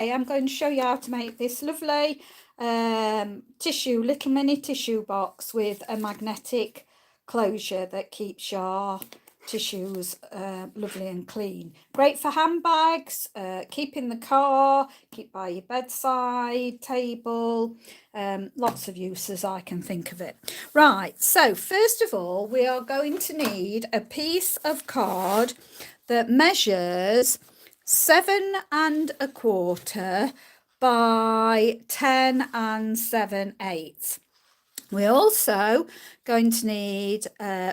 I'm going to show you how to make this lovely little mini tissue box with a magnetic closure that keeps your tissues lovely and clean. Great for handbags, keep in the car, keep by your bedside table, lots of uses I can think of it. Right, so first of all we are going to need a piece of card that measures 7 1/4 by 10 7/8. We're also going to need,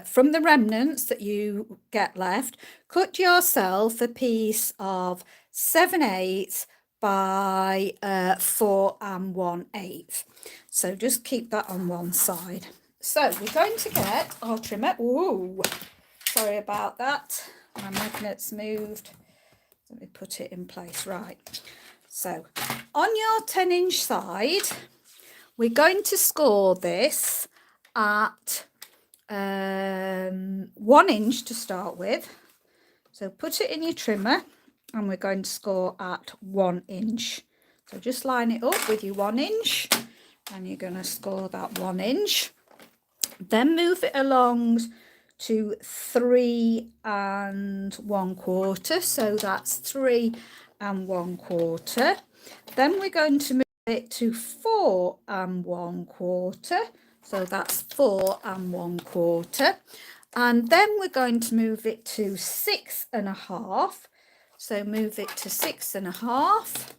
from the remnants that you get left, cut yourself a piece of 7/8 by 4 1/8. So just keep that on one side. So we're going to get our trimmer. Ooh, sorry about that. My magnet's moved. Let me put it in place. Right. So on your 10-inch side, we're going to score this at 1 inch to start with. So put it in your trimmer and we're going to score at 1 inch. So just line it up with your 1 inch and you're going to score that 1 inch. Then move it along to 3 1/4. So that's 3 1/4. Then we're going to move it to 4 1/4. So that's 4 1/4. And then we're going to move it to 6 1/2. So move it to 6 1/2.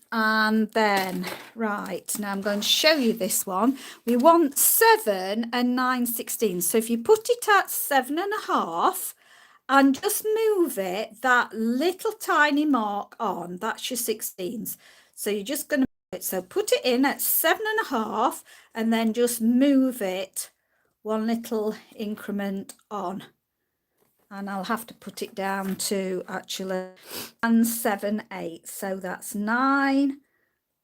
And then, right, now I'm going to show you this one. We want 7 9/16. So if you put it at 7 1/2 and just move it that little tiny mark on, that's your 16s. So you're just going to move it. So put it in at 7 1/2 and then just move it one little increment on. And I'll have to put it down to actually 9 7/8. So that's 9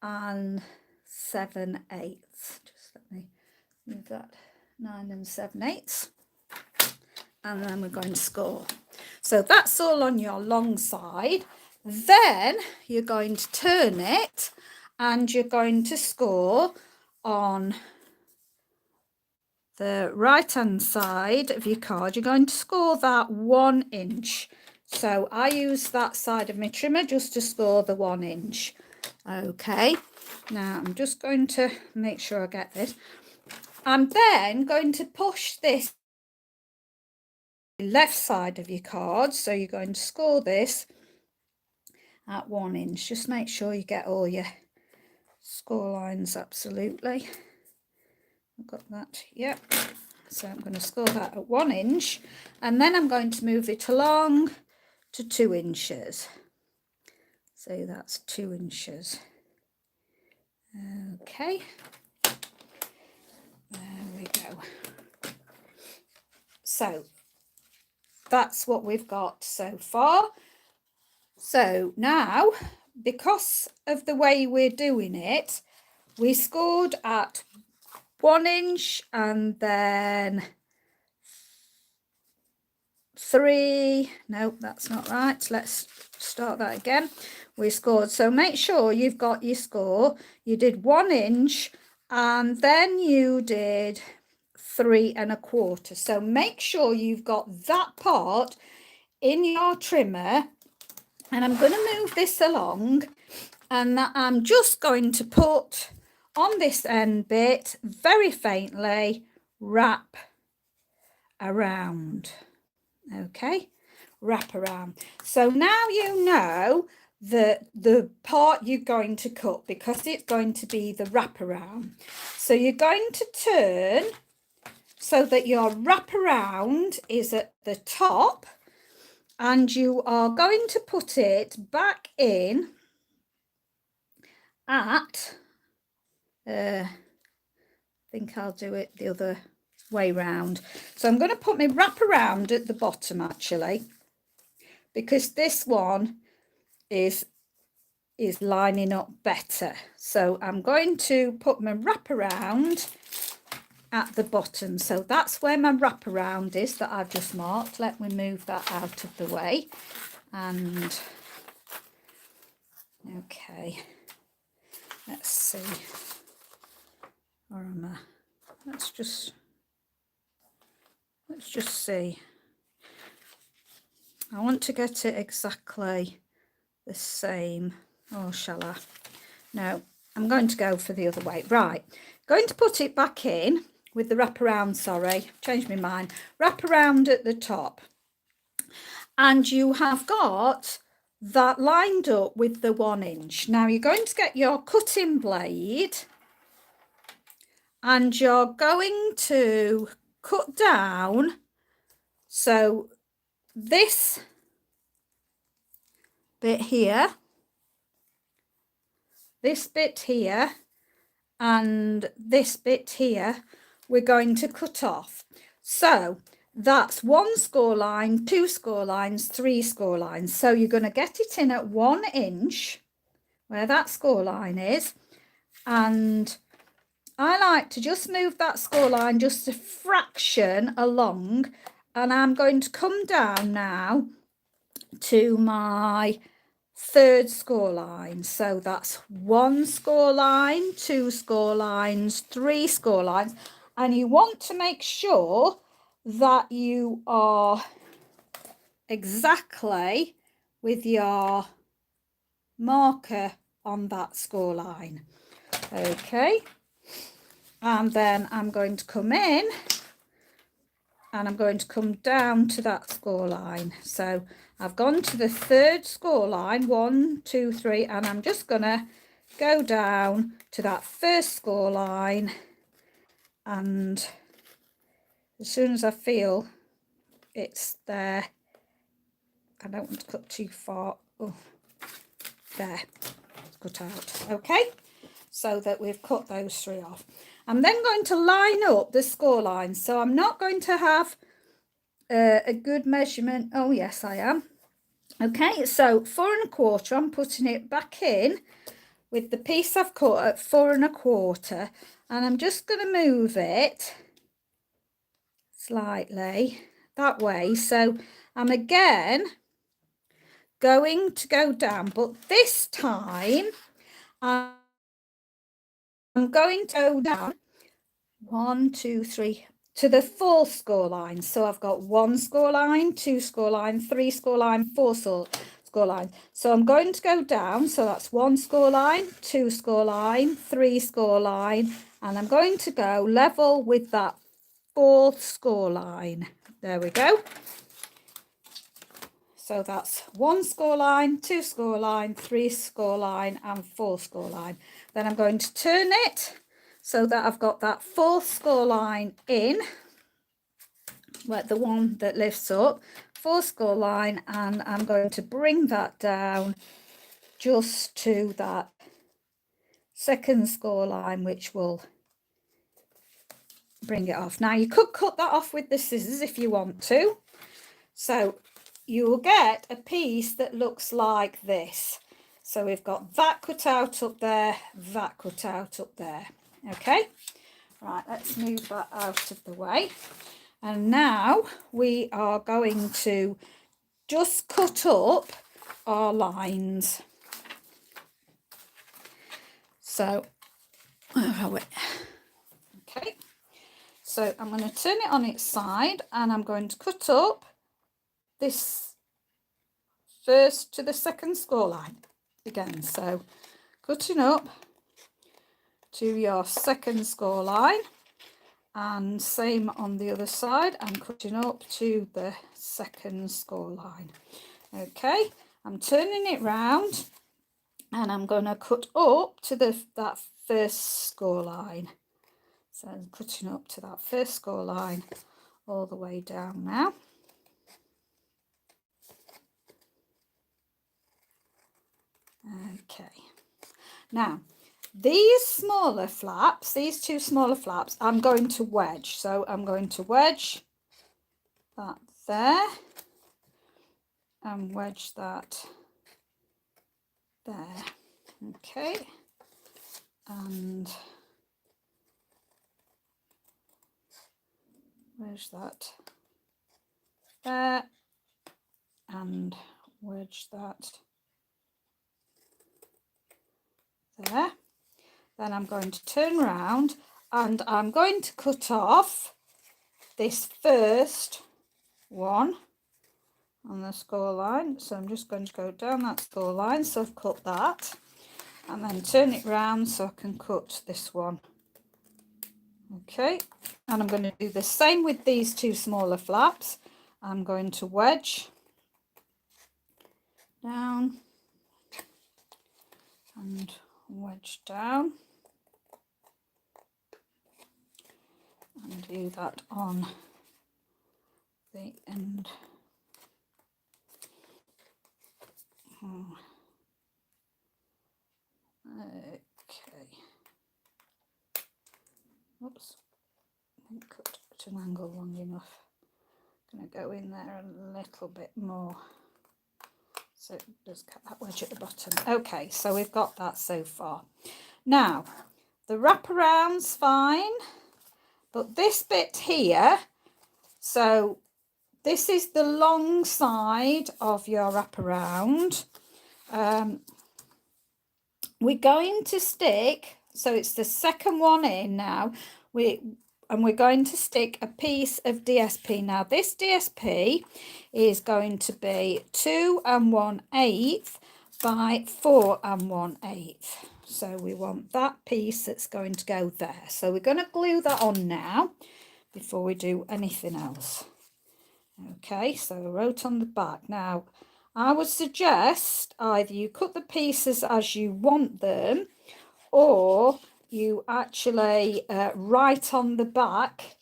7/8. Just let me move that, 9 7/8. And then we're going to score. So that's all on your long side. Then you're going to turn it and you're going to score on the right hand side of your card. You're going to score that 1 inch. So I use that side of my trimmer just to score the 1 inch. Okay, now I'm just going to make sure I get this. I'm then going to push this left side of your card. So you're going to score this at 1 inch. Just make sure you get all your score lines absolutely. I've got that, yep. So I'm going to score that at 1 inch and then I'm going to move it along to 2 inches. So that's 2 inches. Okay, there we go. So that's what we've got so far. So now, because of the way we're doing it, we scored at 1 inch and then 3. No, that's not right. Let's start that again. We scored. So make sure you've got your score. You did 1 inch and then you did 3 1/4. So make sure you've got that part in your trimmer. And I'm going to move this along and I'm just going to put on this end bit very faintly, wrap around. Okay, wrap around. So now you know that the part you're going to cut, because it's going to be the wraparound. So you're going to turn so that your wraparound is at the top and you are going to put it back in at I think I'll do it the other way round. So I'm going to put my wraparound at the bottom actually, because this one is lining up better. So I'm going to put my wraparound at the bottom. So that's where my wraparound is that I've just marked. Let me move that out of the way and Okay, let's see. Or am I? Let's just see. I want to get it exactly the same. Or shall I? No, I'm going to go for the other way. Right, going to put it back in with the wraparound, sorry, changed my mind. Wraparound at the top. And you have got that lined up with the 1 inch. Now you're going to get your cutting blade and you're going to cut down. So this bit here, this bit here, and this bit here, we're going to cut off. So that's 1 score line, 2 score lines, 3 score lines. So you're going to get it in at 1 inch where that score line is, and I like to just move that score line just a fraction along, and I'm going to come down now to my 3rd score line. So that's 1 score line, 2 score lines, 3 score lines, and you want to make sure that you are exactly with your marker on that score line. Okay, and then I'm going to come in and I'm going to come down to that score line. So I've gone to the 3rd score line, 1, 2, 3, and I'm just gonna go down to that 1st score line, and as soon as I feel it's there, I don't want to cut too far. Oh, there, it's cut out. Okay, so that we've cut those 3 off. I'm then going to line up the score lines. So I'm not going to have a good measurement. Oh yes, I am. Okay, so 4 1/4, I'm putting it back in with the piece I've cut at 4 1/4, and I'm just going to move it slightly that way. So I'm again going to go down, but this time I'm going to go down 1, 2, 3 to the 4 score line. So I've got 1 score line, 2 score line, 3 score line, 4 score line. So I'm going to go down. So that's 1 score line, 2 score line, 3 score line, and I'm going to go level with that 4th score line. There we go. So that's 1 score line, 2 score line, 3 score line, and 4 score line. Then I'm going to turn it so that I've got that 4th score line in, where the one that lifts up, 4 score line, and I'm going to bring that down just to that 2nd score line, which will bring it off. Now you could cut that off with the scissors if you want to. So you will get a piece that looks like this. So we've got that cut out up there, that cut out up there. Okay, right, let's move that out of the way. And now we are going to just cut up our lines. So, where are we? Okay, so I'm going to turn it on its side and I'm going to cut up this 1st to the 2nd score line again. So cutting up to your 2nd score line, and same on the other side, I'm cutting up to the 2nd score line. Okay, I'm turning it round and I'm going to cut up to that 1st score line. So I'm cutting up to that 1st score line all the way down now. Okay, now these smaller flaps, these 2 smaller flaps, I'm going to wedge. So I'm going to wedge that there and wedge that there. Okay, and wedge that there and wedge that there. Then I'm going to turn around and I'm going to cut off this first one on the score line. So I'm just going to go down that score line. So I've cut that and then turn it round so I can cut this one. Okay, and I'm going to do the same with these two smaller flaps. I'm going to wedge down and wedge down and do that on the end. Okay. Oops, I didn't cut at an angle long enough. I'm going to go in there a little bit more so it does cut that wedge at the bottom. Okay, so we've got that so far. Now, the wraparound's fine, but this bit here, so this is the long side of your wraparound. We're going to stick, so it's the second one in now, we're going to stick a piece of DSP. Now this DSP is going to be 2 1/8 by 4 1/8. So we want that piece that's going to go there. So we're going to glue that on now before we do anything else. Okay, so I wrote on the back. Now I would suggest either you cut the pieces as you want them, or you actually write on the back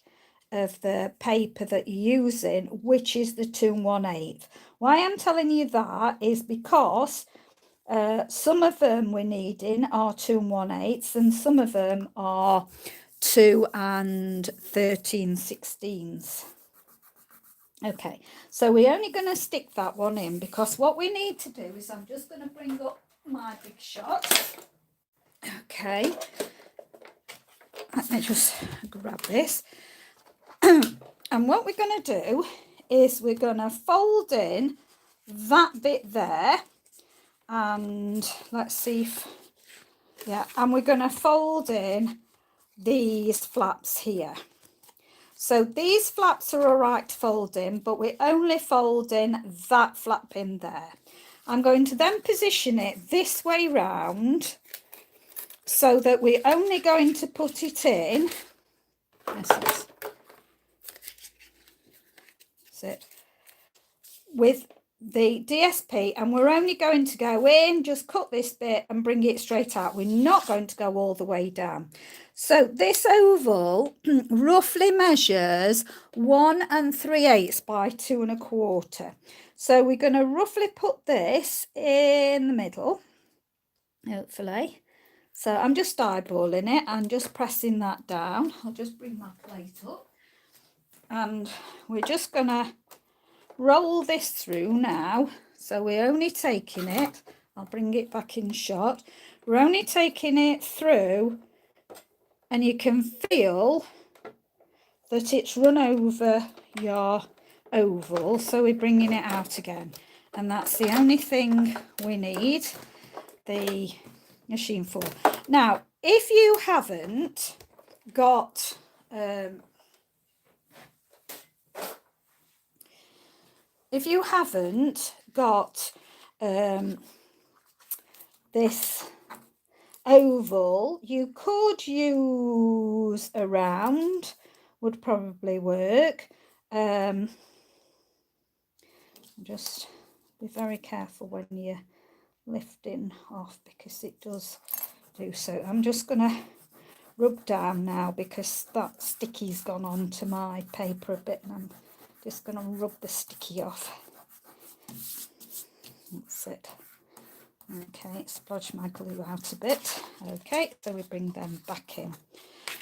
of the paper that you're using which is the 2 1/8. Why I'm telling you that is because some of them we're needing are 2 1/8 and some of them are 2 13/16. Okay, so we're only going to stick that one in because what we need to do is I'm just going to bring up my big shot. Okay, let me just grab this. And what we're going to do is we're going to fold in that bit there. And let's see if, yeah, and we're going to fold in these flaps here. So these flaps are all right to fold in, but we're only folding that flap in there. I'm going to then position it this way round so that we're only going to put it in. That's it. With the DSP, and we're only going to go in, just cut this bit and bring it straight out. We're not going to go all the way down. So this oval roughly measures 1 3/8 by 2 1/4. So we're going to roughly put this in the middle, hopefully. So I'm just eyeballing it and just pressing that down. I'll just bring my plate up. And we're just going to roll this through now. So we're only taking it, I'll bring it back in shot. We're only taking it through, and you can feel that it's run over your oval. So we're bringing it out again. And that's the only thing we need the machine for. Now, if you haven't got this oval, you could use a round, would probably work. Just be very careful when you're lifting off because it does do so. I'm just going to rub down now because that sticky's gone onto my paper a bit, and I'm just going to rub the sticky off. That's it. Okay, splodge my glue out a bit. Okay, so we bring them back in.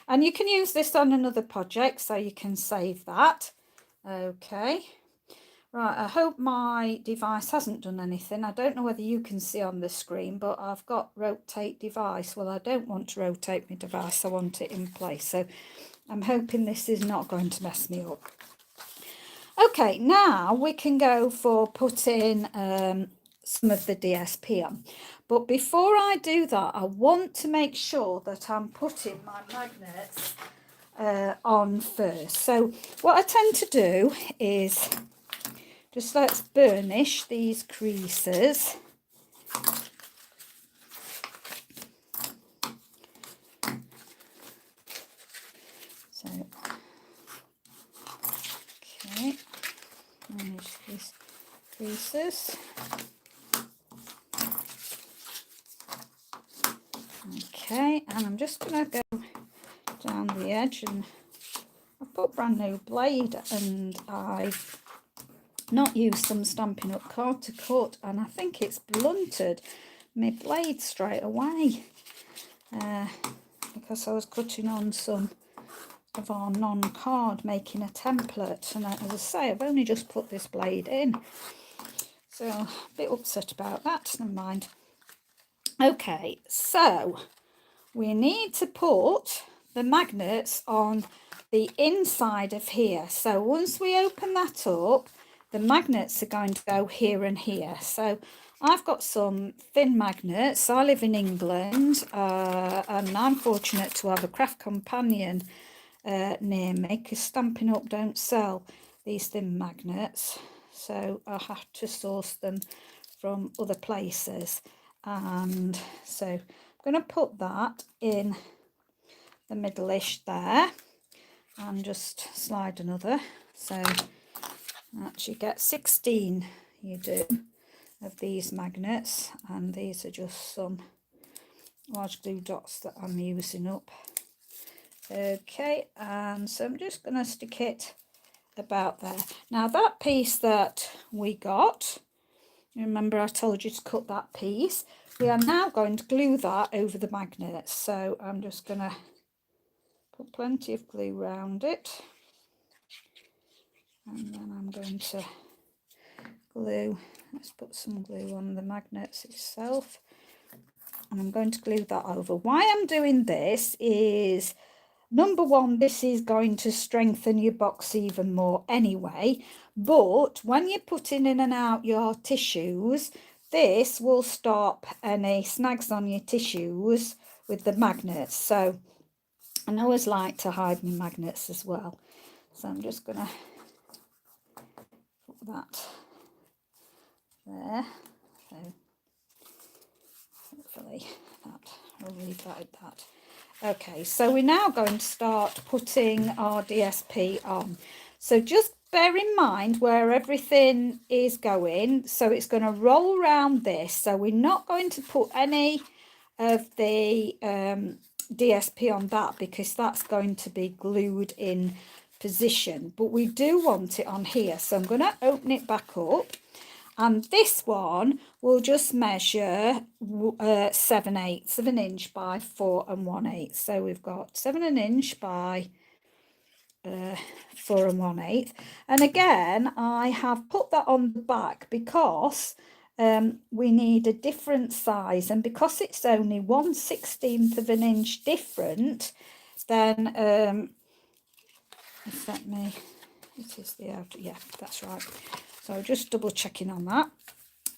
And you can use this on another project, so you can save that. Okay. Right, I hope my device hasn't done anything. I don't know whether you can see on the screen, but I've got rotate device. Well, I don't want to rotate my device. I want it in place. So I'm hoping this is not going to mess me up. Okay, now we can go for putting some of the DSP on. But before I do that, I want to make sure that I'm putting my magnets on first. So what I tend to do is just let's burnish these creases. So, okay, burnish these creases. Okay, and I'm just going to go down the edge, and I've got a brand new blade and I've not used some Stampin' Up card to cut, and I think it's blunted my blade straight away because I was cutting on some of our non-card, making a template, and as I say, I've only just put this blade in, so a bit upset about that. Never mind. Okay, so we need to put the magnets on the inside of here. So once we open that up, the magnets are going to go here and here. So I've got some thin magnets. I live in England and I'm fortunate to have a craft companion near me, because Stampin' Up don't sell these thin magnets. So I have to source them from other places. And so I'm going to put that in the middle-ish there and just slide another. So actually get 16 you do of these magnets, and these are just some large glue dots that I'm using up. Okay, and so I'm just going to stick it about there. Now that piece that we got, remember I told you to cut that piece, we are now going to glue that over the magnets. So I'm just going to put plenty of glue around it, and then I'm going to glue, let's put some glue on the magnets itself, and I'm going to glue that over. Why I'm doing this is, number one, this is going to strengthen your box even more anyway, but when you're putting in and out your tissues, this will stop any snags on your tissues with the magnets. So I always like to hide my magnets as well. So I'm just going to put that there. So hopefully I'll leave that at that. Okay, so we're now going to start putting our DSP on. So just bear in mind where everything is going. So it's going to roll around this. So we're not going to put any of the DSP on that, because that's going to be glued in position. But we do want it on here. So I'm going to open it back up. And this one will just measure 7/8 of an inch by 4 1/8. So we've got 7 an inch by 4 1/8. And again, I have put that on the back because we need a different size. And because it's only 1/16 of an inch different, then if let me, it is the outer, yeah, that's right. So just double checking on that.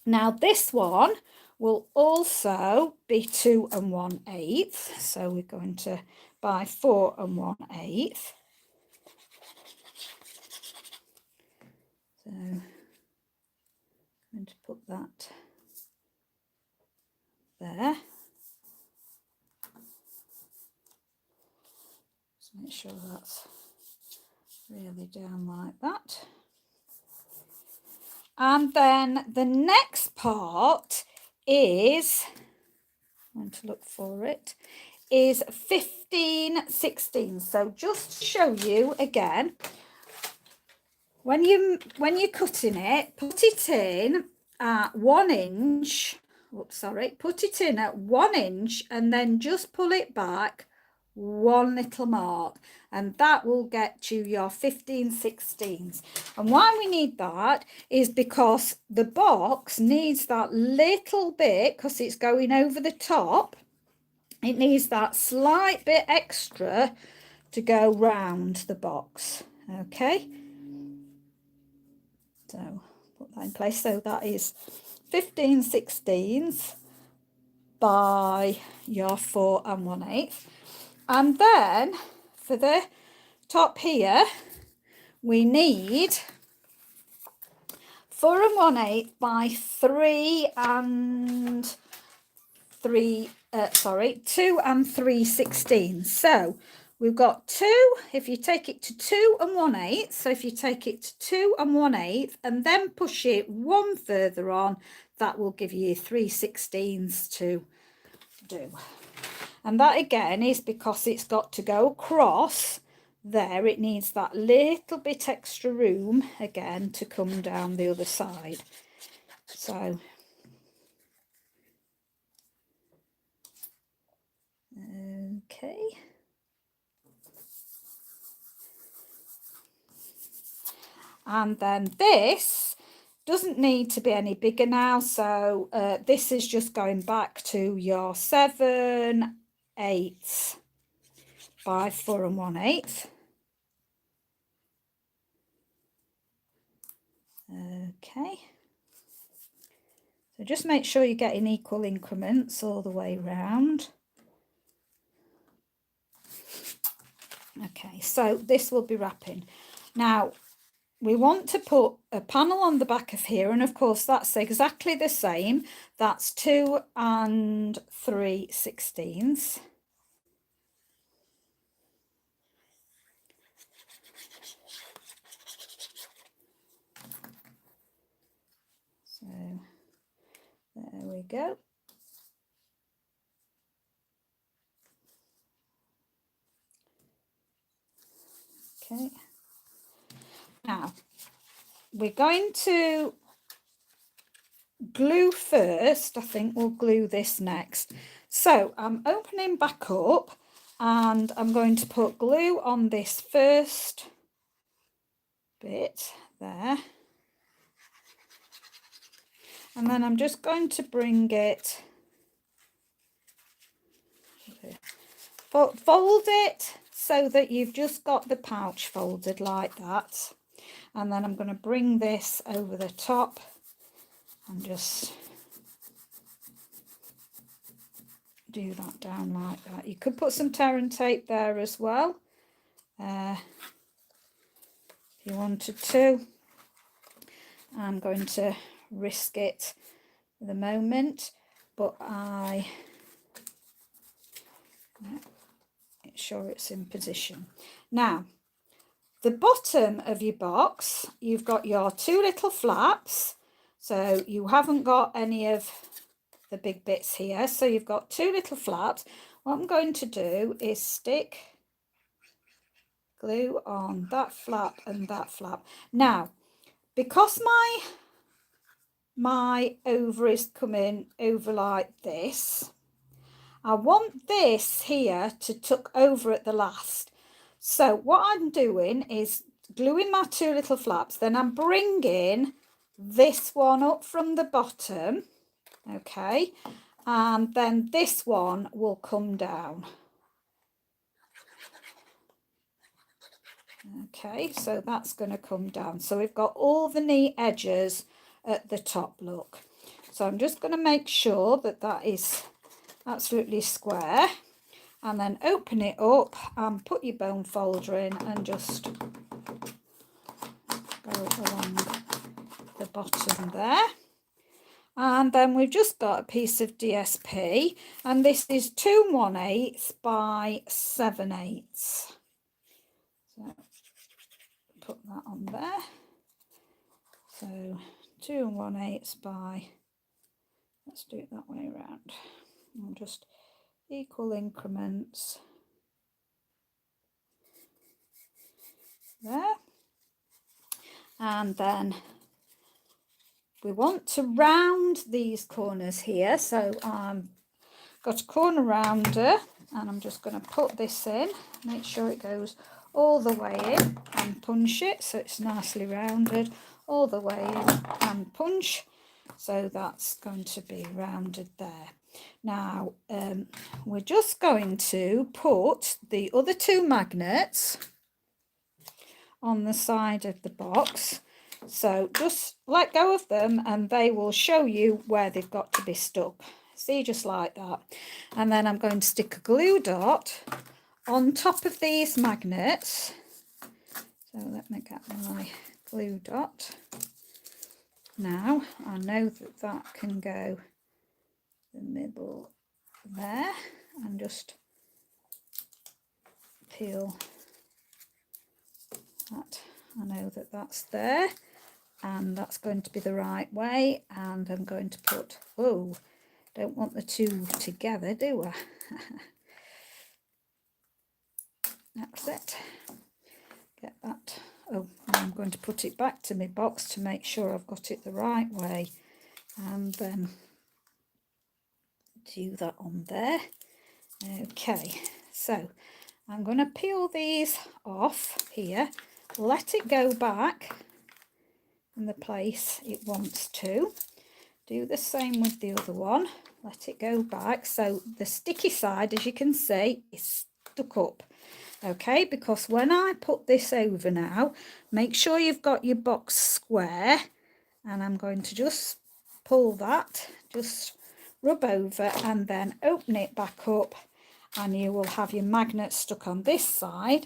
Now this one will also be 2 1/8. So we're going to buy 4 1/8. So I'm going to put that there. Just make sure that's really down like that. And then the next part is, I'm going to look for it, is 15/16. So just to show you again, when you're cutting it, put it in at 1 inch. Oops, sorry, put it in at 1 inch and then just pull it back one little mark, and that will get you your 15/16. And why we need that is because the box needs that little bit, because it's going over the top, it needs that slight bit extra to go round the box. Okay, so put that in place. So that is 15/16. by your 4 1/8. And then for the top here, we need 4 1/8 by 2 3/16. So we've got 2, if you take it to 2 1/8, so if you take it to 2 1/8 and then push it 1 further on, that will give you 3/16 to do. And that again is because it's got to go across there. It needs that little bit extra room again to come down the other side. So okay, and then this doesn't need to be any bigger now, so this is just going back to your 7/8 by 4 1/8. Okay, so just make sure you're getting equal increments all the way round. Okay, so this will be wrapping. Now we want to put a panel on the back of here, and of course that's exactly the same. That's 2 3/16. So there we go. Okay, now we're going to glue first. I think we'll glue this next. So I'm opening back up and I'm going to put glue on this first bit there, and then I'm just going to bring it, fold it so that you've just got the pouch folded like that, and then I'm going to bring this over the top and just do that down like that. You could put some tear and tape there as well if you wanted to. I'm going to risk it for the moment, but make sure it's in position. Now the bottom of your box, you've got your 2 little flaps, so you haven't got any of the big bits here, so you've got 2 little flaps. What I'm going to do is stick glue on that flap and that flap. Now because my over is coming over like this, I want this here to tuck over at the last. So what I'm doing is gluing my 2 little flaps, then I'm bringing this one up from the bottom, okay, and then this one will come down. Okay, so that's going to come down. So we've got all the neat edges at the top, look. So I'm just going to make sure that that is absolutely square, and then open it up and put your bone folder in and just go along the bottom there. And then we've just got a piece of DSP, and this is 2 1/8 by 7/8. So put that on there. So 2 1/8 by, let's do it that way around. And just equal increments there. And then we want to round these corners here. So I've got a corner rounder, and I'm just going to put this in, make sure it goes all the way in, and punch it so it's nicely rounded all the way in, and punch. So that's going to be rounded there. Now we're just going to put the other 2 magnets on the side of the box. So just let go of them and they will show you where they've got to be stuck. see, just like that. And then I'm going to stick a glue dot on top of these magnets. So let me get my glue dot. Now I know that that can go the middle there, and just peel that. I know that that's there, and that's going to be the right way. And I'm going to put, oh, don't want the two together, do I? That's it. Get that. Oh, I'm going to put it back to my box to make sure I've got it the right way, and then do that on there. Okay, so I'm going to peel these off here, let it go back in the place it wants to. Do the same with the other one, let it go back. So the sticky side, as you can see, is stuck up. Okay, because when I put this over now, make sure you've got your box square, and I'm going to just pull that, just rub over, and then open it back up, and you will have your magnet stuck on this side.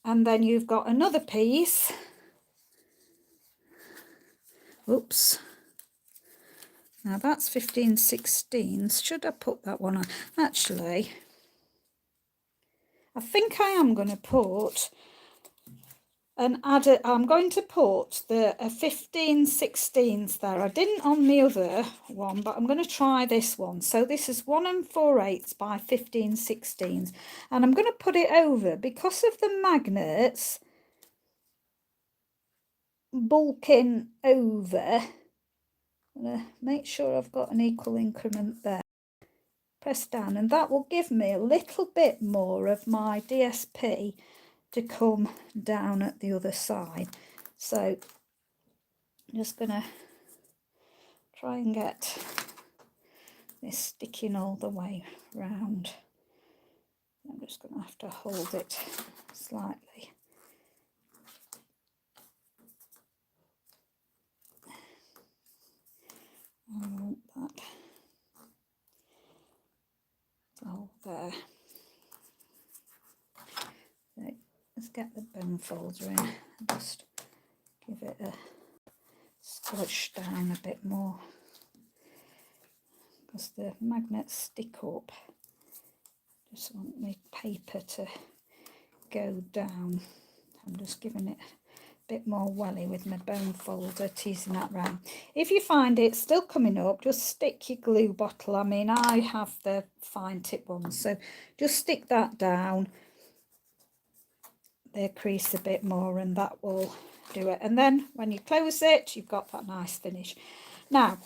And then you've got another piece. Oops. Now that's 15/16. Should I put that one on? Actually, I think I am going to put I'm going to put the 15/16 there. I didn't on the other one, but I'm going to try this one. So this is 1 4/8 by 15/16, and I'm going to put it over because of the magnets bulking over. I'm going to make sure I've got an equal increment there. Press down, and that will give me a little bit more of my DSP to come down at the other side. So I'm just going to try and get this sticking all the way round. I'm just going to have to hold it slightly. I want that. Oh, there. So let's get the bone folder in and just give it a squish down a bit more, because the magnets stick up. Just want my paper to go down. I'm just giving it a bit more welly with my bone folder, teasing that round. If you find it still coming up, just stick your glue bottle. I mean, I have the fine tip ones, so just stick that down. They crease a bit more, and that will do it. And then when you close it, you've got that nice finish. Now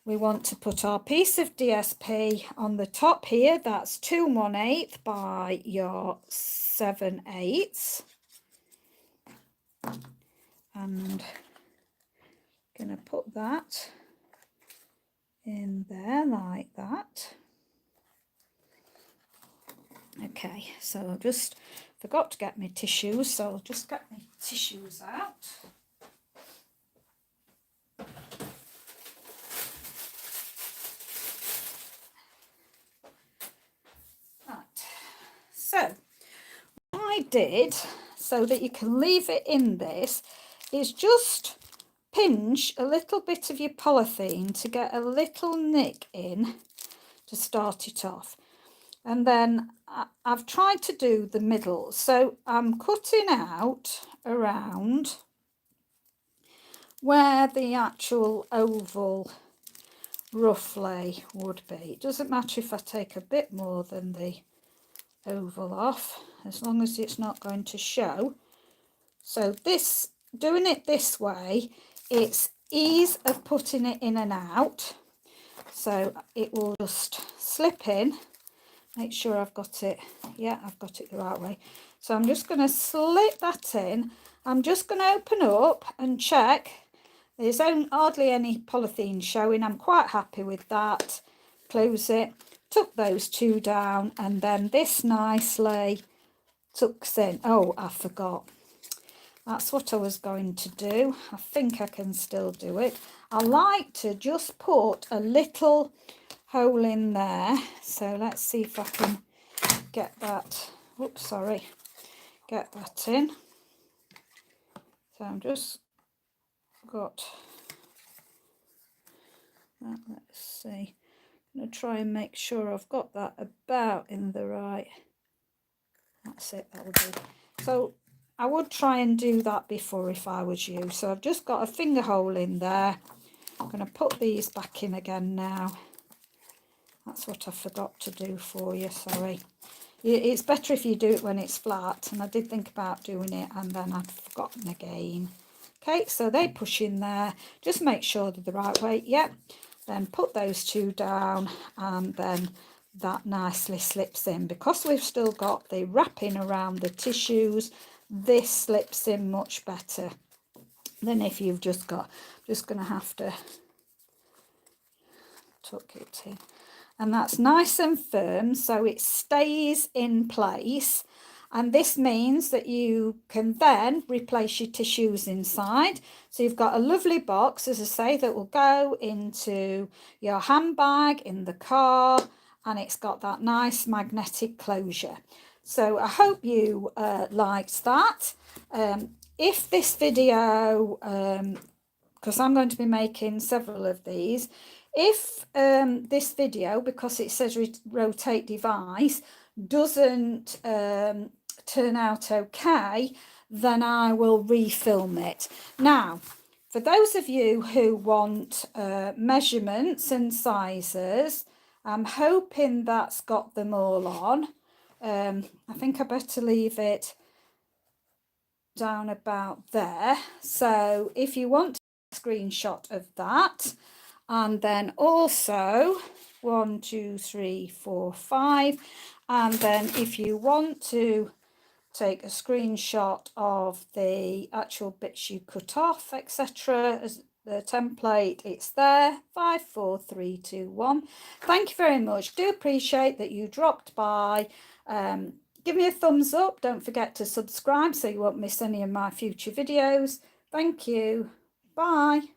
we want to put our piece of DSP on the top here. That's 2 1/8 by your 7/8, and gonna put that in there like that. Okay, so I just forgot to get my tissues, so I'll just get my tissues out. Right, so what I did, so that you can leave it in this, is just pinch a little bit of your polythene to get a little nick in to start it off. And then I've tried to do the middle, so I'm cutting out around where the actual oval roughly would be. It doesn't matter if I take a bit more than the oval off, as long as it's not going to show. So this, doing it this way, it's ease of putting it in and out, so it will just slip in. Make sure I've got it, yeah, I've got it the right way. So I'm just going to slip that in. I'm just going to open up and check. There's hardly any polythene showing. I'm quite happy with that. Close it, tuck those two down, and then this nicely tucks in. Oh, I forgot. That's what I was going to do. I think I can still do it. I like to just put a little hole in there. So let's see if I can get that, oops, sorry, get that in. So I'm just got that, let's see. I'm going to try and make sure I've got that about in the right, that's it, that'll do. So I would try and do that before if I was you. So I've just got a finger hole in there. I'm going to put these back in again now. That's what I forgot to do for you, sorry. It's better if you do it when it's flat, and I did think about doing it and then I'd forgotten again. Okay, so they push in there. Just make sure they're the right way. Yep. Then put those two down, and then that nicely slips in. Because we've still got the wrapping around the tissues, this slips in much better than if you've just got, just going to have to tuck it in. And that's nice and firm, so it stays in place. And this means that you can then replace your tissues inside. So you've got a lovely box, as I say, that will go into your handbag, in the car, and it's got that nice magnetic closure. So I hope you liked that. If this video, because I'm going to be making several of these, if this video, because it says rotate device, doesn't turn out okay, then I will refilm it. Now, for those of you who want measurements and sizes, I'm hoping that's got them all on. I think I better leave it down about there. So if you want a screenshot of that, and then also 1, 2, 3, 4, 5, and then if you want to take a screenshot of the actual bits you cut off, etc., as the template, it's there. 5, 4, 3, 2, 1. Thank you very much. Do appreciate that you dropped by. Give me a thumbs up. Don't forget to subscribe so you won't miss any of my future videos. Thank you. Bye.